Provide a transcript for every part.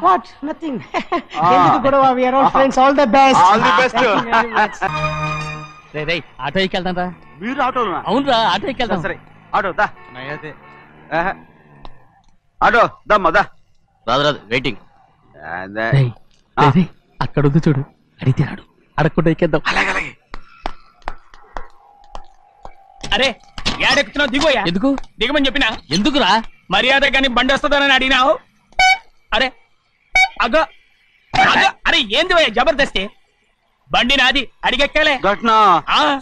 What? Nothing. ఎందుకు గొడవ? We are all friends. All the best. All the best. Ray auto ఎక్కి వెళ్తాంరా. మీరు ఆటోనా? అవునరా, ఆటో ఎక్కి వెళ్తాం. సరే ఆటో దా. ఆటో దమ్మా దా. రాదు వెయిటింగ్. అక్కడ ఉంది చూడు, అడిగితే రాడు. అడగకుండా ఎక్కేద్దాం. అలాగే. అరే ఏడెక్కుతున్నావు? దిగోయా. ఎందుకు దిగమని చెప్పినా? ఎందుకురా? మర్యాద కానీ బండి వస్తుందని అడిగినావు. అరే అగో అరే ఏంది భయ్యా జబర్దస్తి? బండి నాది, అడిగెక్కాలే. ఘట్నా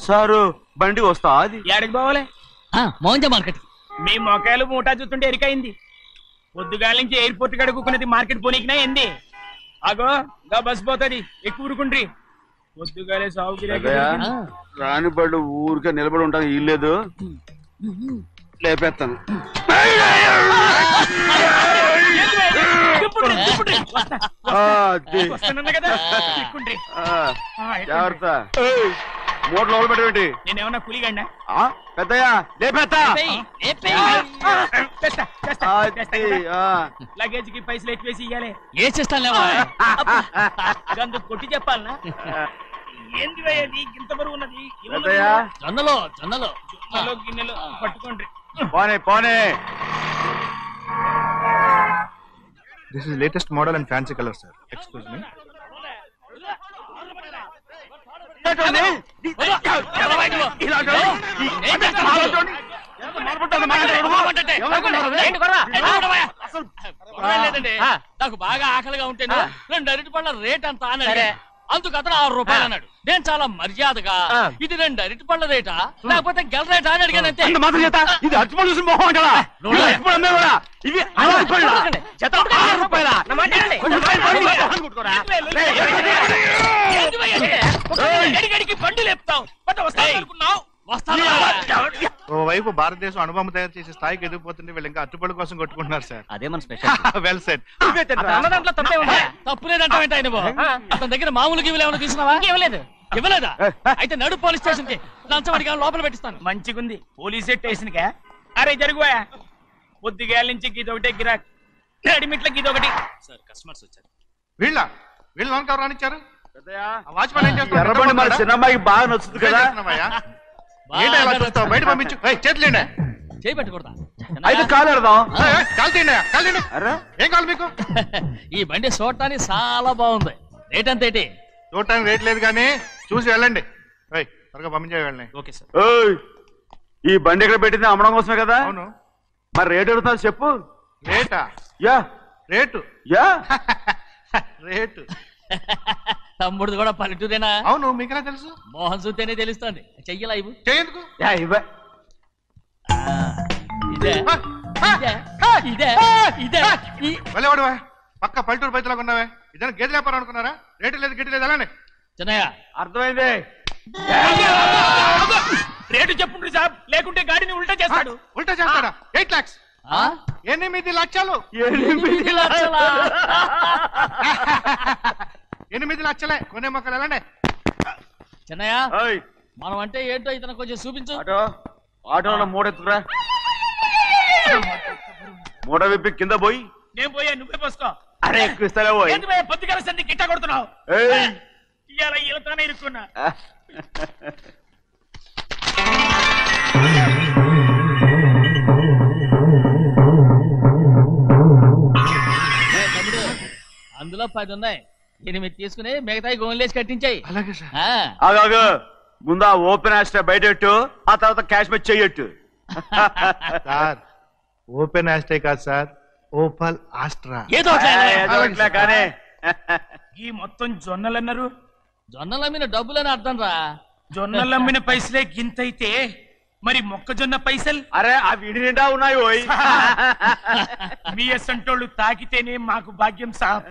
సారు బండి వస్తా. అది ఏడకి పోవాలి? మోహన్జా మార్కెట్. మీ మొక్కలు మూటా చూస్తుంటే ఎరికైంది. పొద్దుగాల నుంచి ఎయిర్పోర్ట్ కడుక్కున్నది మార్కెట్ పోనీకినా ఏంది? అగో గా బస్ పోతుంది, ఎక్కువ ఊరుకుండ్రి. పొద్దుగాలే సాగుకి రాని బళ్ళు ఊరికే నిలబడి ఉంటాను. ఇల్లేదు లేపేస్తాను. జాగ్రత్త. మూడు లోపల పెట్టేటి. నేనేమన్నా కూలిగండా? పెద్దయ్యా లేపేస్తా. లగేజ్ కి పైసలు ఎక్కువేసి ఇయ్యాలి. ఏ చేస్తానులేవా? అందుకు కొట్టి చెప్పాలనా? ఏంది భయ్యది ఇంత బరువు ఉన్నది? జొన్నలో గిన్నెలు పట్టుకోండి. పోనే. This is latest model and fancy color, sir. Excuse me. నాకు బాగా ఆకలిగా ఉంటేను 2 అరటి పళ్ళ రేట్ అంత అన్నాడు. అందుకు అతను 6 రూపాయలు అన్నాడు. నేను చాలా మర్యాదగా ఇది 2 అరటి పళ్ళ రేటా లేకపోతే గెల రేటా అని అడిగాను. అంతే. ఇది అరటిపళ్ళు చూసి మొహం అంటారా? ఇవి 6 బండి లేపుతావు. ఓవైపు భారతదేశం అనుభవం తయారు చేసే స్థాయికి ఎదిగిపోతుంటే వీళ్ళు ఇంకా అట్టుపడి కోసం కొట్టుకుంటున్నారు సార్. అదే మన స్పెషల్. Well said. దాంట్లో తప్పే ఉంది. తప్పులేదంటావేంట ఆయన? అతని దగ్గర మామూలు గివ్వులు ఏమైనా తీసుకున్నావా? ఇవ్వలేదా? అయితే నడు పోలీస్ స్టేషన్ కి లంచం అడిగా లోపల పెట్టిస్తాను. మంచిగుంది పోలీస్ స్టేషన్ కా? అరే జరుగుయా. పొద్దుగాల నుంచి గీదొకటే గిరాక్, రెడీమేట్ల గీదొకటి. సార్ కస్టమర్స్ వచ్చారు. వీళ్ళు లోన్ కవర్ రానిచ్చారు. వాచ్మెన్ ఏం చేస్తారు? ఎర్రబండి మన చిన్నమ్మాయికి బాగా నచ్చుతుంది కదా. బయట పంపించు. చేతులేండి. చేయి పెట్టకూడదా? అయితే కాలు ఎడదాం. కాలు తీయండి. ఏం కావాలి మీకు? ఈ బండి చూడటానికి చాలా బాగుంది. రేట్ అంత ఏంటి? చూడటానికి రేట్ లేదు కానీ చూసి వెళ్ళండి. త్వరగా పంపించేయండి. Okay sir. ఈ బండి ఎక్కడ పెట్టింది? అమ్మడం కోసమే కదా. అవును. మరి రేట్ అడుగుతాను చెప్పు. రేటా? రేటు తమ్ముడు కూడా పల్లెటూరేనా? అవును. మీకెలా తెలుసు? మోహన్ చూస్తేనే తెలుస్తుంది. చెయ్యలా ఇవ్వు. చెయ్యేందుకు? వెళ్ళేవాడువా? పక్క పల్లెటూరు బయటలాగా ఉన్నావే. ఇదైనా గేదె వ్యాపారం అనుకున్నారా? రేటు లేదు గిట్టు లేదు. అలానే చిన్నయ్య అర్థమైంది. రేటు చెప్పుండ్రి సాబ్, లేకుంటే గాడిని ఉల్టా చేస్తాడు. ఉల్టా చేస్తాడా? 8 lakhs. 8 లక్షలు. 8 లక్షలా? 8 లక్షలే. కొనే మొక్కలు ఎలాండి? చిన్నయ్య మనం అంటే ఏంటో ఇతను కొంచెం చూపించు. ఆటోలో మూడెత్తురా. మూడ విప్పి కింద పోయి. నేను పోయా, నువ్వే పోసుకో. అరే ఎక్కువ ఇస్తాలే పోయి. పొద్దుగాల సంది గిట్ట కొడుతున్నావు. ఇవాళ ఈలతోనే ఇరుక్కున్నా. అందులో 10 ఉన్నాయి. 8 తీసుకుని మిగతాయి గోన్లేసి కట్టించాయి. అలాగే సార్. ఆగాగు. ముందు ఆ ఓపెన్ ఆస్ట్రా బయటెట్టు, ఆ తర్వాత క్యాష్ మీద చెయ్యట్టు. సార్ ఓపెన్ ఆస్ట్రే కాదు సార్, ఓపల్ ఆస్ట్రా. ఏదో కానీ ఈ మొత్తం జొన్నలన్నారు. జొన్నలమ్మిన డబ్బులని అర్థం రా. జొన్నలమ్మిన పైసలే గింతైతే మరి మొక్కజొన్న పైసలు? అరే ఆ విడి నిండా ఉన్నాయి. ఓయ్ మీ అసంటోళ్ళు తాకితేనే మాకు భాగ్యం సాబ్.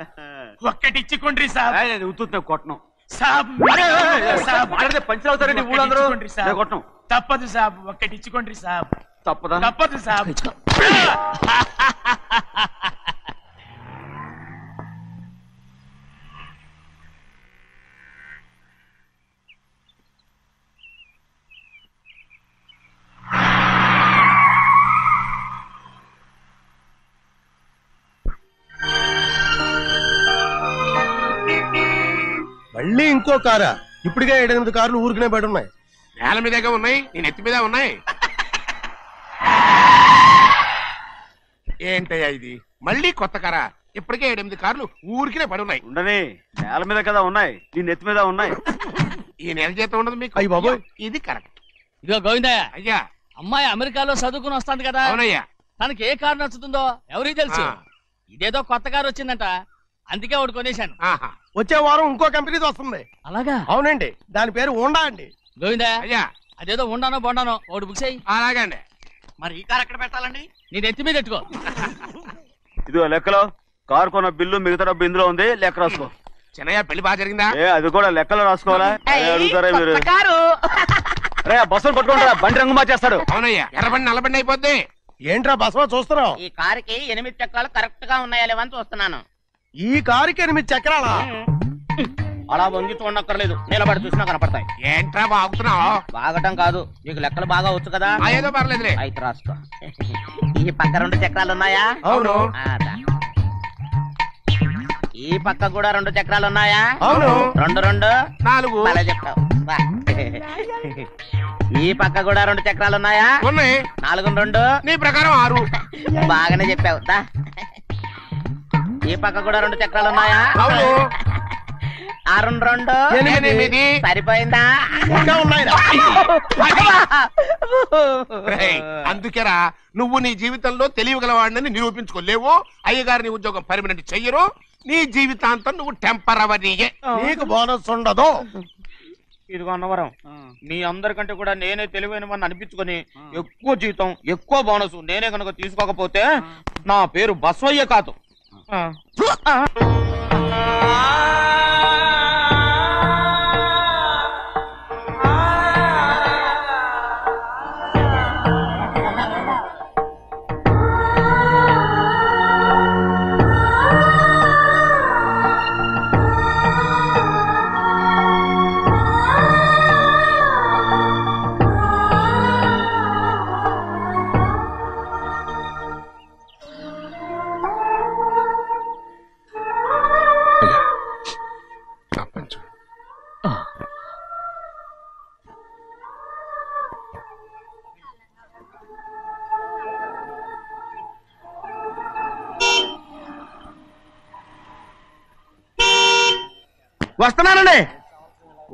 ఒక్కటిచ్చుకోండి సాబ్. ఉత్తున్నా కొట్టను సాబ్. పంచర్ అవుతారండి ఊళ్ళందరూ. కొట్టను. తప్పదు సాబ్, ఒక్కటిచ్చుకోండి సాబ్. తప్పదా? తప్పదు సాబ్. మళ్ళీ ఇంకో కారా? ఇప్పటికే 7-8 కార్లు ఊరికనే బయట ఉన్నాయి. నేల మీదగా ఉన్నాయి, నేను ఎత్తి మీద ఉన్నాయి. ఏంటయ్యా ఇది? మళ్ళీ కొత్త కారా? ఇప్పటికే 7-8 కార్లు ఊరికినే పడి ఉన్నాయి. ఉండని, నేల మీద కదా ఉన్నాయి, నీ నెత్తి మీద ఉన్నాయి. ఈ నెల జీతం ఉండదు మీకు. అయ్య బాబోయ్. ఇది కరెక్ట్. ఇదిగో గోవిందయ్య, అయ్యా. అమ్మాయి అమెరికాలో చదువుకుని వస్తాంది కదా, అవునయ్యా. తనకి ఏ కారు నచ్చుతుందో ఎవరికి తెలుసు. ఇదేదో కొత్త కారు వచ్చిందంట, అందుకే ఒకటి కొనేశాను. ఆహా. వచ్చే వారం ఇంకో కంపెనీది వస్తుంది. అలాగా? అవునండి, దాని పేరు హోండా అండి. గోవిందయ్య, అయ్యా. అదేదో ఉండానో బొండానో ఒకటి బుక్ చేయి. అలాగండి. మరి ఈ కారు ఎక్కడ పెట్టాలండి? నీ నెత్తి మీద పెట్టుకో. ఇదిగో లెక్కలో కారు కొన్న బిల్లు మిగతా డబ్బు ఇందులో ఉంది, లెక్క రాసుకో. చిన్నయ్య పెళ్లి బాగా జరిగిందా? అది కూడా లెక్కలో రాసుకోవాలా? అడుగుతారా మీరు? రే బస్సులు పట్టుకుంటారా, బండి రంగు మార్చేస్తాడు. అవునయ్యా, ఎర్రబండి నల్లబండి అయిపోద్ది. ఏంట్రా బసవా చూస్తున్నావు? ఈ కారుకి 8 చక్రాలు కరెక్ట్ గా ఉన్నాయా లేవని చూస్తున్నాను. ఈ కారుకి 8 చక్రాలా? అలా వంగి చూడక్కర్లేదు, నిలబడి చూసినా కనపడతాయి. ఏంట్రా బాగుతున్నావు? బాగటం కాదు, నీకు లెక్కలు బాగా వచ్చు కదా. ఏదో పర్లేదులే. అయితే రాసుకో. ఈ పక్క 2 చక్రాలు ఉన్నాయా? అవును. ఈ పక్క కూడా 2 చక్రాలు ఉన్నాయా? అవును. 2 2 4. అలా చెప్తావు. ఈ పక్క కూడా 2 చక్రాలు ఉన్నాయా? ఉన్నాయి. 4 2 నీ ప్రకారం 6. బాగానే చెప్పావు. ఈ పక్క కూడా 2 చక్రాలు ఉన్నాయా? అవును. 6 2 8. సరిపోయిందా? ఇంకా ఉన్నాయిరా. అందుకేరా నువ్వు నీ జీవితంలో తెలియగలవాడిని నిరూపించుకోలేవు. అయ్యగారిని ఉద్యోగం పర్మనెంట్ చెయ్యరు. నీ జీవితాంతం నువ్వు టెంపరవరీయే. నీకు బోనస్ ఉండదు. ఇదిగో అన్నవరం, మీ అందరికంటే కూడా నేనే తెలివైన వాడిని అనిపించుకొని ఎక్కువ జీతం ఎక్కువ బోనస్ నేనే కనుక తీసుకోకపోతే నా పేరు బస్వయ్య కాదు.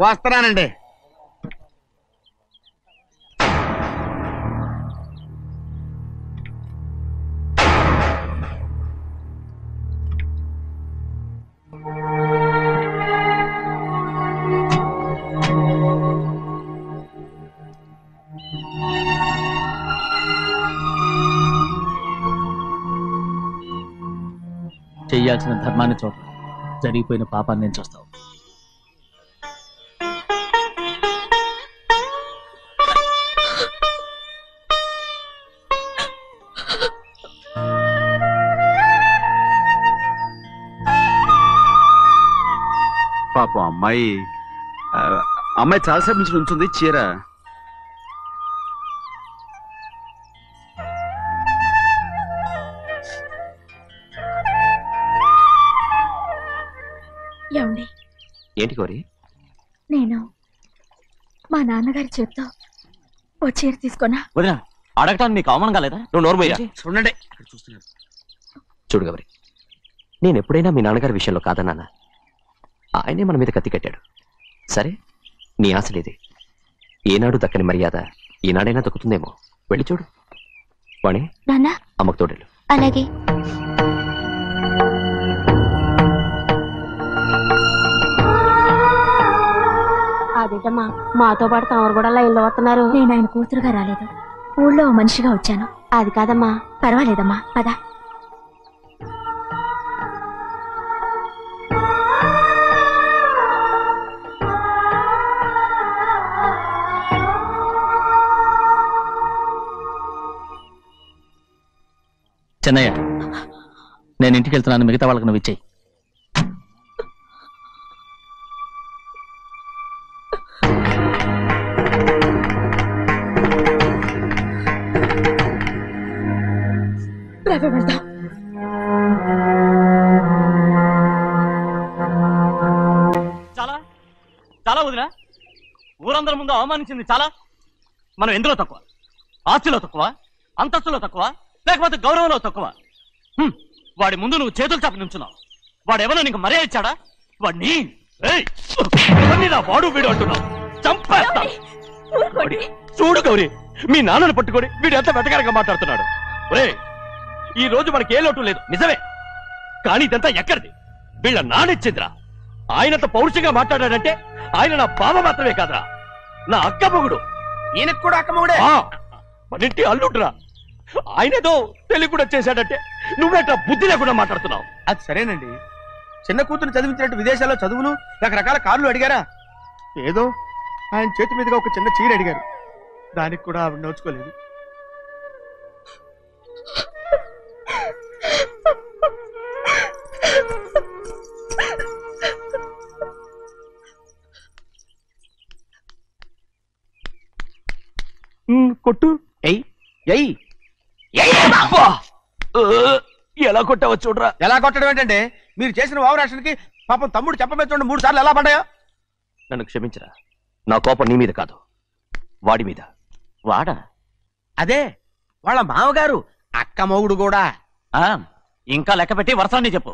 వస్తున్నానండి. చెయ్యాల్సిన ధర్మాన్ని చూడ, జరిగిపోయిన పాపాన్ని నేను చూస్తావు. పాపం అమ్మాయి చాలాసేపు నుంచి ఉంచుంది చీర. ఏమండి? ఏంటి కోరి? నేను మా నాన్నగారి చేత్తో ఓ చీర తీసుకున్నా. వదినా, అడగటానికి నీకు అవమానం కాలేదా? నువ్వు నోర్మయ్యా. చూడండి చూడు గౌరి, నేను ఎప్పుడైనా మీ నాన్నగారి విషయంలో కాదన్నానా? ఆయనే మన మీద కత్తి కట్టాడు. సరే, నీ ఆశలేది. ఏనాడు దక్కని మర్యాద ఈనాడైనా దక్కుతుందేమో. వెళ్ళి చూడు. వాణి, నాన్న అమ్మకు తోడేళ్ళు. అలాగే. అదేటమ్మా, మాతో పాటు తమరు కూడా లైన్లో వస్తున్నారు. నేను ఆయన కూతురుగా రాలేదు, ఊళ్ళో మనిషిగా వచ్చాను. అది కాదమ్మా. పర్వాలేదమ్మా, పద. చెన్నయ్య, నేను ఇంటికి వెళ్తున్నాను, మిగతా వాళ్ళకి నువ్వు ఇచ్చేయి. వెళ్దాం. చాలా ఊరందరి ముందు అవమానించింది చాలా. మనం ఎందులో తక్కువ? ఆస్తిలో తక్కువ, అంతస్తులో తక్కువ, లేకపోతే గౌరవంలో తక్కువ? వాడి ముందు నువ్వు చేతులు చాపి నుంచున్నావు. వాడెవరో నీకు మర్యాద ఇచ్చాడా? వాడిని వాడు వీడు అంటున్నావు. చంపేస్తా. చూడు గౌరీ, మీ నాన్నను పట్టుకొని వీడు ఎంత వెతకారంగా మాట్లాడుతున్నాడు. ఒరే, ఈ రోజు మనకి ఏ లోటు లేదు నిజమే, కానీ ఇదంతా ఎక్కడిది? వీళ్ళ నానిచ్చిందిరా. ఆయనంత పౌరుషంగా మాట్లాడాడంటే ఆయన నా బావ మాత్రమే కాదురా, నా అక్క మొగుడు. ఈయనకు కూడా అక్క మొగుడే. మనింటి అల్లుడురా. ఆయనేదో తెలివి కూడా చేశాడంటే నువ్వేట్లా బుద్ధి లేకుండా మాట్లాడుతున్నావు? అది సరేనండి, చిన్న కూతురు చదివించినట్టు విదేశాల్లో చదువులు రకరకాల కార్లు అడిగారా? ఏదో ఆయన చేతి మీదుగా ఒక చిన్న చీర అడిగారు, దానికి కూడా ఆవిడ నోచుకోలేదు. కొట్టు. ఎలా కొట్టావో చూడరా. ఎలా కొట్టడం ఏంటంటే, మీరు చేసిన వావరాక్షణకి పాపం తమ్ముడు చెప్పబెట్టండి 3 సార్లు ఎలా పడ్డాయో. నన్ను క్షమించరా, నా కోపం నీ మీద కాదు, వాడి మీద. వాడా? అదే వాళ్ళ మామగారు అక్క మొగుడు కూడా. ఇంకా లెక్క పెట్టి వరసాన్ని చెప్పు,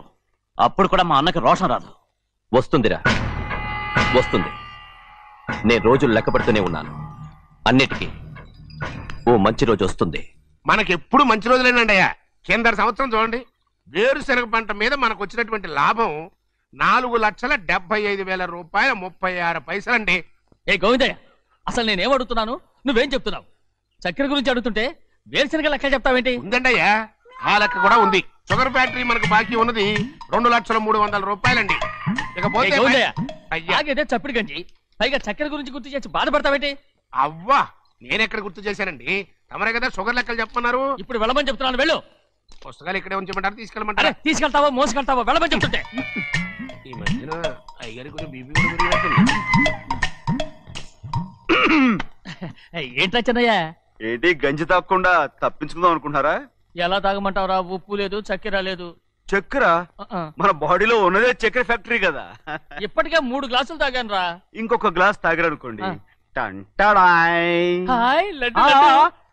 అప్పుడు కూడా మా అన్నకి రోషం రాదు. వస్తుందిరా, వస్తుంది. నేను రోజులు లెక్క పెడుతూనే ఉన్నాను. అన్నిటికీ ఓ మంచి రోజు వస్తుంది. మనకెప్పుడు మంచి రోజులేనండి అయ్యా. కింద సంవత్సరం చూడండి, వేరుశనగ పంట మీద మనకు వచ్చినటువంటి లాభం 4,75,000 రూపాయల 36 పైసలండి. ఏ గోవిందయ్య, అసలు నేనేం అడుగుతున్నాను, నువ్వేం చెప్తున్నావు? చక్కెర గురించి అడుగుతుంటే వేరుశనగ లెక్క చెప్తావేంటి? ఉందండి అయ్యా, ఆ లెక్క కూడా ఉంది. షుగర్ ఫ్యాక్టరీ మనకు బాకీ ఉన్నది 2,03,00,000 రూపాయలండి. ఇకపోతే ఆగేదే చప్పిడి గంజి, పైగా చక్కెర గురించి గుర్తు చేసి బాధపడతావేంటి? అవ్వా, నేనెక్కడ గుర్తు చేశానండి, తమరే కదా షుగర్ లెక్కలు చెప్పమన్నారు. ఇప్పుడు వెళ్ళమని చెప్తున్నాను, వెళ్ళు. పుస్తకాలు ఇక్కడే ఉంచమంటారు, తీసుకెళ్ళమంటారా? తీసుకెళ్తావో మోసుకెళ్తావో వెళ్ళమని చెప్తుంటే. ఈ మధ్యన అయ్యగారి కొంచెం బీపీ కూడా పెరిగినట్టుంది. ఏంట్రా చిన్నయ్య? ఏంటి గంజి తాగకుండా తప్పించుకుందాం అనుకుంటున్నారా? ఎలా తాగమంటావురా? ఉప్పు లేదు, చక్కెర లేదు. చక్కెర మన బాడీలో ఉన్నదే చక్కెర ఫ్యాక్టరీ కదా. ఇప్పటికే 3 గ్లాసులు తాగాను రా. ఇంకొక గ్లాస్ తాగారనుకోండి,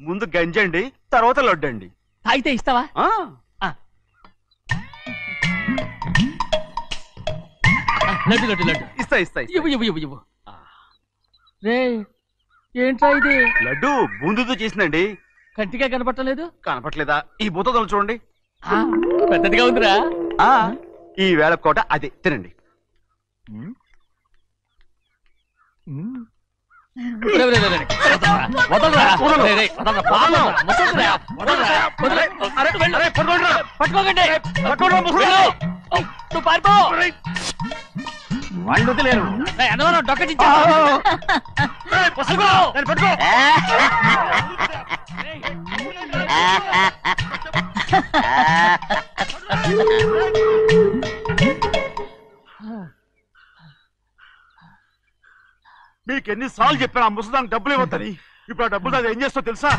ముందు గంజండి, తర్వాత లడ్డండి. తాగితే ఇస్తావా? లడ్డు లడ్డు లడ్డు ఇస్తా ఇస్తా. ఇవ్వు ఇవ్వు ఇవ్వు ఇవ్వు. రే, ఏంట్రా ఇది? లడ్డు బూందుతో చేసిందండి. కంటిగా కనపట్టలేదు. కనపట్లేదా? ఈ బూతలు చూడండి, పెద్దదిగా ఉందిరా. ఈ వేళ కోట అదే, తినండి. వాళ్ళు వదిలేరు. డొక్కచించా. మీకు ఎన్నిసార్లు చెప్పాను ఆ ముసదానికి డబ్బులు ఇవ్వద్దని. ఇప్పుడు ఆ డబ్బులు అది ఏం చేస్తో తెలుసా?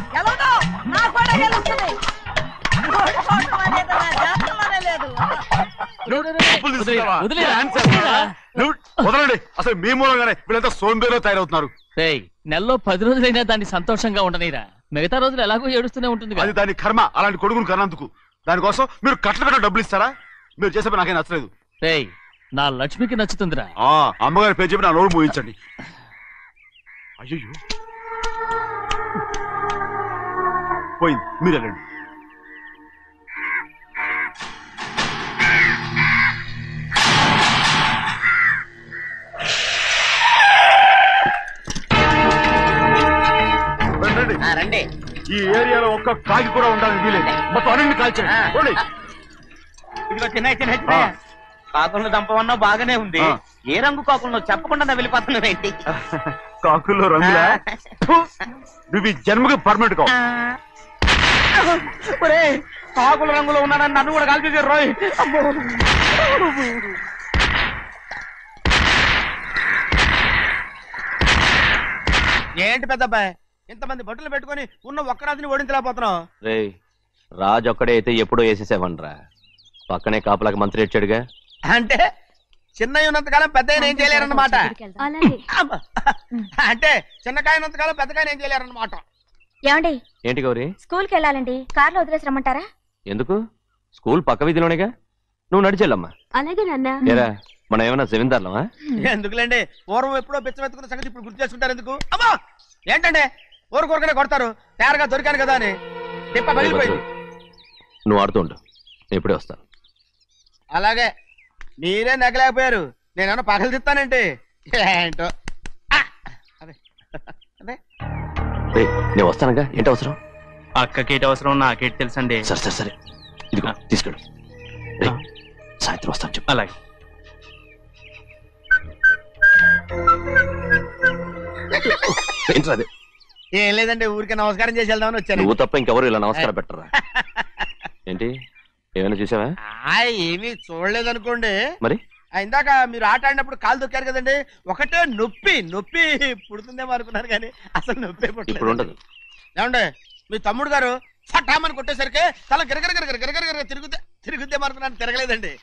వదలండి, అసలు మీ మూలంగానే వీళ్ళంతా సోంబేలో తయారవుతున్నారు. నెలలో 10 రోజులైనా దాన్ని సంతోషంగా ఉండనీరా. మిగతా రోజులు ఎలాగో ఏడుస్తూనే ఉంటుంది. అది దాని కర్మ, అలాంటి కొడుకును కన్నందుకు. దానికోసం మీరు కట్ల కట్ట డబ్బులు ఇస్తారా? మీరు చేసే నాకేం నచ్చలేదు. నా లక్ష్మికి నచ్చుతుందిరా. అమ్మగారి పేరు చెప్పి నా నోరు మోయించండి. అయ్యో పోయింది, మీరు వెళ్ళండి. రండి. ఈ ఏరియాలో ఒక్క కాకి కూడా ఉండాలని వీలేదు. మొత్తం అన్ని కాల్చండి. ఇదిగో చిన్న చిన్న కాకులను దంపమన్నా బాగానే ఉంది. ఏ రంగు కాకులను చెప్పకుండా వెళ్ళిపోతున్నావు ఏంటి? కాకుల్లో రంగులా? నువ్వు ఈ జన్మకి పర్మనెంట్ కావు. కాకుల రంగులో ఉన్నానని నన్ను కూడా కాల్చేసారు రోయ్. ఏంటి పెద్దబ్బాయి, ఇంతమంది బట్టలు పెట్టుకుని ఉన్న ఒక్కరాజుని ఓడించలేకపోతున్నావు? రాజు ఒక్కడే అయితే ఎప్పుడో వేసేసేవనరా. పక్కనే కాపులకు మంత్రి ఇచ్చాడుగా. అంటే చిన్నయ్య ఉన్నంతకాలం పెద్ద ఏం చేయలేరన్నమాట. అలాగే. అంటే చిన్నకాయ ఉన్నంతకాలం పెద్దకాయ ఏం చేయలేరన్నమాట. ఏమండి ఏంటి గౌరీ? స్కూల్కి వెళ్ళాలండి, కార్లో వదిలేసి రమ్మంటారా? ఎందుకు? స్కూల్ పక్క వీధిలోనేగా, నువ్వు నడిచెళ్ళమ్మా. అలాగే నాన్న. ఏరా మనం ఏమన్నా జమీందార్లమా? ఎందుకులేండి, పూర్వం ఎప్పుడో బిచ్చమెత్తుకున్న సంగతి ఇప్పుడు గుర్తు చేసుకుంటారు ఎందుకు? అమ్మా ఏంటంటే ఊరుకోరుకనే కొడతారు, తయారుగా దొరికాను కదా అని. తిప్ప పగిలిపోయింది. నువ్వు ఆడుతూ ఉండు, నేను ఇప్పుడే వస్తాను. అలాగే, మీరే నగలేకపోయారు, నేనేమన్నా పగలు తిస్తానంటే ఏంటో. అదే అదే నేను వస్తానుగా, ఏంటి అవసరం? అక్కకేటి అవసరం నాకేటి తెలుసండి. సరే సరే సరే, ఇదిగో తీసుకెళ్ళు. సాయంత్రం వస్తాను చెప్పు. అలాగే. ఏంట్రా అది? ఏం లేదండి, ఊరికే నమస్కారం చేసి వెళ్దామని వచ్చాను. నువ్వు తప్ప ఇంకెవరు ఇలా నమస్కారం పెట్టరా? ఏంటి ఏమైనా చూసావా? ఏమీ చూడలేదనుకోండి. మరి ఇందాక మీరు ఆట ఆడినప్పుడు కాలు దొక్కారు కదండి, ఒకటే నొప్పి నొప్పి పుడుతుందేమో అనుకున్నారు కానీ అసలు నొప్పి ఇప్పుడు ఉండదు. ఏమండి మీ తమ్ముడు గారు ఫటామని కొట్టేసరికి తల గిరగిర తిరుగుద్దేమో అనుకున్నాను, తిరగలేదండి.